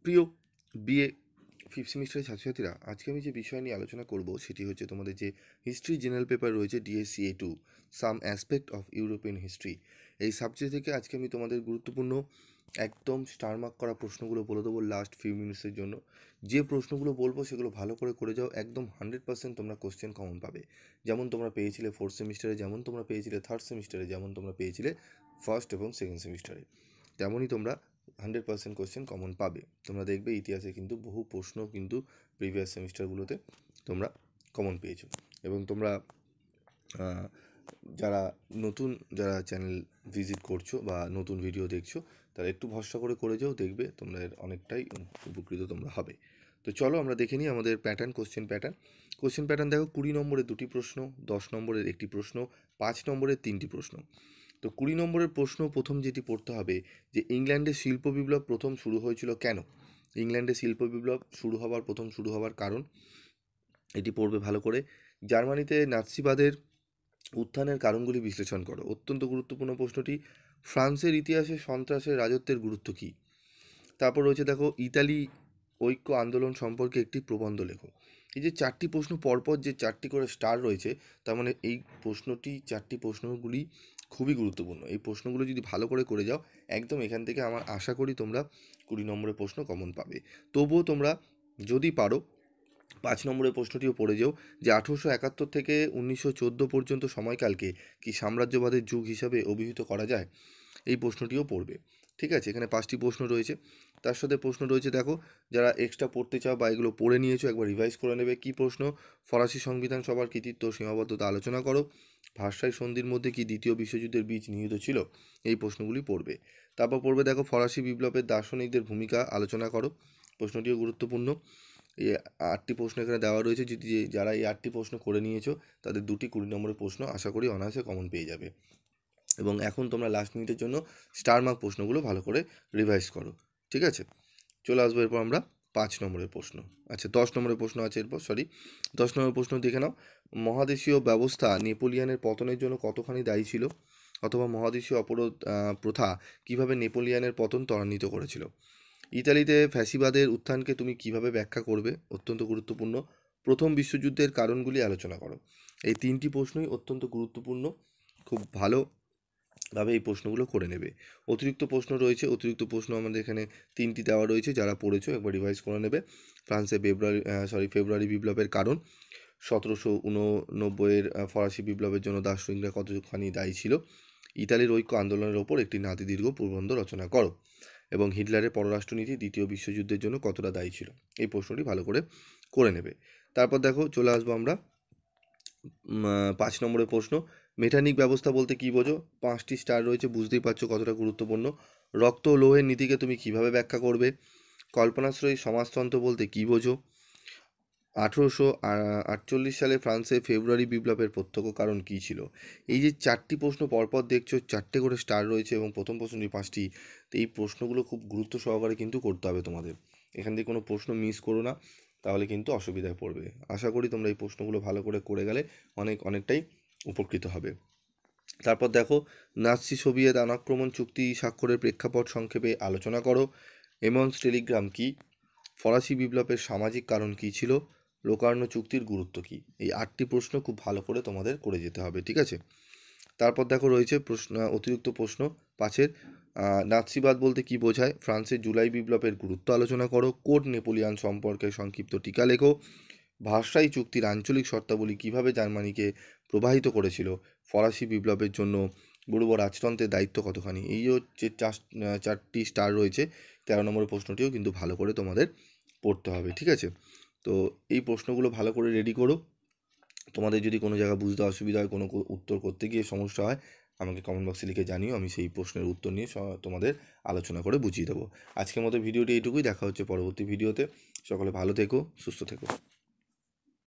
প্রিয় BA fifth সেমিস্টারের ছাত্রছাত্রীরা, আজকে আমি যে বিষয় নিয়ে আলোচনা করব সেটি হচ্ছে তোমাদের যে হিস্ট্রি জেনারেল পেপার রয়েছে DSCA2 some aspect of European history. এই সাবজেক্ট থেকে আজকে আমি তোমাদের গুরুত্বপূর্ণ একদম স্টার মার্ক করা প্রশ্নগুলো বলে দেবো লাস্ট ফিউ মিনিটসের জন্য। যে প্রশ্নগুলো বলবো সেগুলো ভালো করে যাও, একদম 100% তোমরা কোশ্চেন কমন পাবে। যেমন তোমরা পেয়েছিলে ফোর্থ সেমিস্টারে, যেমন তোমরা পেয়েছিলে থার্ড সেমিস্টারে, যেমন তোমরা পেয়েছিলে ফার্স্ট এবং সেকেন্ড সেমিস্টারে, তেমনই তোমরা 100% কোশ্চেন কমন পাবে। তোমরা দেখবে ইতিহাসে কিন্তু বহু প্রশ্ন কিন্তু প্রিভিয়াস সেমিস্টারগুলোতে তোমরা কমন পেয়েছো। এবং তোমরা যারা যারা চ্যানেল ভিজিট করছো বা নতুন ভিডিও দেখছো, তারা একটু ভরসা করে যাও, দেখবে তোমরা অনেকটাই উপকৃত তোমরা হবে। তো চলো আমরা দেখে নিই আমাদের কোশ্চেন প্যাটার্ন দেখো, 20 নম্বরের 2টি প্রশ্ন, 10 নম্বরের 1টি প্রশ্ন, 5 নম্বরের 3টি প্রশ্ন। তো 20 নম্বরের প্রশ্ন প্রথম যেটি পড়তে হবে যে ইংল্যান্ডে শিল্প বিপ্লব প্রথম শুরু হয়েছিল কেন? ইংল্যান্ডে শিল্প বিপ্লব শুরু হওয়ার কারণ এটি পড়বে ভালো করে। জার্মানিতে নাৎসিবাদের উত্থানের কারণগুলি বিশ্লেষণ করো। অত্যন্ত গুরুত্বপূর্ণ প্রশ্নটি। ফ্রান্সের ইতিহাসে সন্ত্রাসের রাজত্বের গুরুত্ব কী? তারপর রয়েছে দেখো, ইতালি ঐক্য আন্দোলন সম্পর্কে একটি প্রবন্ধ লেখো। এই যে 4টি প্রশ্ন পরপর যে 4টি করে স্টার রয়েছে, তার মানে এই 4টি প্রশ্নগুলি খুবই গুরুত্বপূর্ণ। এই প্রশ্নগুলো যদি ভালো করে যাও, একদম এখান থেকে আমার আশা করি তোমরা 20 নম্বরের প্রশ্ন কমন পাবে। তবুও তোমরা যদি পারো 5 নম্বরের প্রশ্নটিও পড়ে যাও যে 1871 থেকে 1914 পর্যন্ত সময়কালকে কি সাম্রাজ্যবাদের যুগ হিসাবে অভিহিত করা যায়? এই প্রশ্নটিও পড়বে। ঠিক আছে, এখানে 5টি প্রশ্ন রয়েছে। তার সাথে প্রশ্ন রয়েছে দেখো, যারা এক্সট্রা পড়তে চাও বা এগুলো পড়ে নিয়েছো একবার রিভাইজ করে নেবে। কি প্রশ্ন? ফরাসি সংবিধান সভার কৃতিত্ব ও সীমাবদ্ধতা আলোচনা করো। ভার্সাই সন্ধির মধ্যে কি দ্বিতীয় বিশ্বযুদ্ধের বীজ নিহিত ছিল? এই প্রশ্নগুলি পড়বে। তারপর পড়বে দেখো, ফরাসি বিপ্লবের দার্শনিকদের ভূমিকা আলোচনা করো। প্রশ্নটিও গুরুত্বপূর্ণ। এই 8টি প্রশ্ন এখানে দেওয়া রয়েছে। যদি যারা এই 8টি প্রশ্ন করে নিয়েছো, তাদের 2টি 20 নম্বরের প্রশ্ন আশা করি অনায়াসে কমন পেয়ে যাবে। এবং এখন তোমরা লাস্ট মিনিটের জন্য স্টার মার্ক প্রশ্নগুলো ভালো করে রিভাইজ করো। ঠিক আছে, চলে আসবো এরপর আমরা 5 নম্বরের প্রশ্ন। আচ্ছা, 10 নম্বরের প্রশ্ন আছে এরপর, 10 নম্বরের প্রশ্ন দেখে নাও। মহাদেশীয় ব্যবস্থা নেপোলিয়ানের পতনের জন্য কতখানি দায়ী ছিল? অথবা মহাদেশীয় অপরাধ প্রথা কিভাবে নেপোলিয়ানের পতন ত্বরান্বিত করেছিল? ইতালিতে ফ্যাসিবাদের উত্থানকে তুমি কিভাবে ব্যাখ্যা করবে? অত্যন্ত গুরুত্বপূর্ণ। প্রথম বিশ্বযুদ্ধের কারণগুলি আলোচনা করো। এই 3টি প্রশ্নই অত্যন্ত গুরুত্বপূর্ণ, খুব ভালোভাবে এই প্রশ্নগুলো করে নেবে। অতিরিক্ত প্রশ্ন আমাদের এখানে 3টি দেওয়া রয়েছে, যারা পড়েছো একবার রিভাইজ করে নেবে। ফেব্রুয়ারি বিপ্লবের কারণ, 1789-এর ফরাসি বিপ্লবের জন্য দার্শনিকরা কতখানি দায়ী ছিল, ইতালির ঐক্য আন্দোলনের ওপর একটি নাতিদীর্ঘ প্রবন্ধ রচনা করো, এবং হিটলারের পররাষ্ট্রনীতি দ্বিতীয় বিশ্বযুদ্ধের জন্য কতটা দায়ী ছিল। এই প্রশ্নটি ভালো করে নেবে। তারপর দেখো, চলে আসবো আমরা 5 নম্বরের প্রশ্ন। মেটানিক ব্যবস্থা বলতে কী বোঝো? 5টি স্টার রয়েছে, বুঝতেই পারছো কতটা গুরুত্বপূর্ণ। রক্ত ও লোহের নীতিকে তুমি কিভাবে ব্যাখ্যা করবে? কল্পনাশ্রয়ী সমাজতন্ত্র বলতে কী বোঝো? 1848 সালে ফ্রান্সে ফেব্রুয়ারি বিপ্লবের প্রত্যক্ষ কারণ কী ছিল? এই যে 4টি প্রশ্ন পরপর দেখছো, 4টে করে স্টার রয়েছে এবং প্রথম প্রশ্নটি 5টি। তো এই প্রশ্নগুলো খুব গুরুত্ব সহকারে কিন্তু করতে হবে তোমাদের। এখান থেকে কোনো প্রশ্ন মিস করো না, তাহলে কিন্তু অসুবিধায় পড়বে। আশা করি তোমরা এই প্রশ্নগুলো ভালো করে গেলে অনেকটাই উপকৃত হবে। তারপর দেখো, নাৎসি সোভিয়েত আক্রমণ চুক্তি স্বাক্ষরের প্রেক্ষাপট সংক্ষেপে আলোচনা করো। এমন্স টেলিগ্রাম কি? ফরাসি বিপ্লবের সামাজিক কারণ কী ছিল? লোকার্নো চুক্তির গুরুত্ব কী? এই 8টি প্রশ্ন খুব ভালো করে তোমাদের করে যেতে হবে। ঠিক আছে, তারপর দেখো রয়েছে অতিরিক্ত প্রশ্ন 5-এর। নাৎসিবাদ বলতে কী বোঝায়? ফ্রান্সের জুলাই বিপ্লবের গুরুত্ব আলোচনা করো। কোড নেপোলিয়ান সম্পর্কে সংক্ষিপ্ত টিকা লেখো। ভার্সাই চুক্তির আঞ্চলিক শর্তাবলী কীভাবে জার্মানিকে প্রভাবিত করেছিল? ফরাসি বিপ্লবের জন্য পূর্ব রাজতন্ত্রের দায়িত্ব কতখানি? এই যে 4টি স্টার রয়েছে, 13 নম্বরের প্রশ্নটিও কিন্তু ভালো করে তোমাদের পড়তে হবে। ঠিক আছে, তো এই প্রশ্নগুলো ভালো করে রেডি করো। তোমাদের যদি কোনো জায়গায় বুঝতে অসুবিধা হয়, কোনো উত্তর করতে গিয়ে সমস্যা হয়, আমাকে কমেন্ট বক্সে লিখে জানিও। আমি সেই প্রশ্নের উত্তর নিয়ে তোমাদের আলোচনা করে বুঝিয়ে দেবো। আজকের মতো ভিডিওটি এইটুকুই। দেখা হচ্ছে পরবর্তী ভিডিওতে। সকলে ভালো থেকো, সুস্থ থেকো।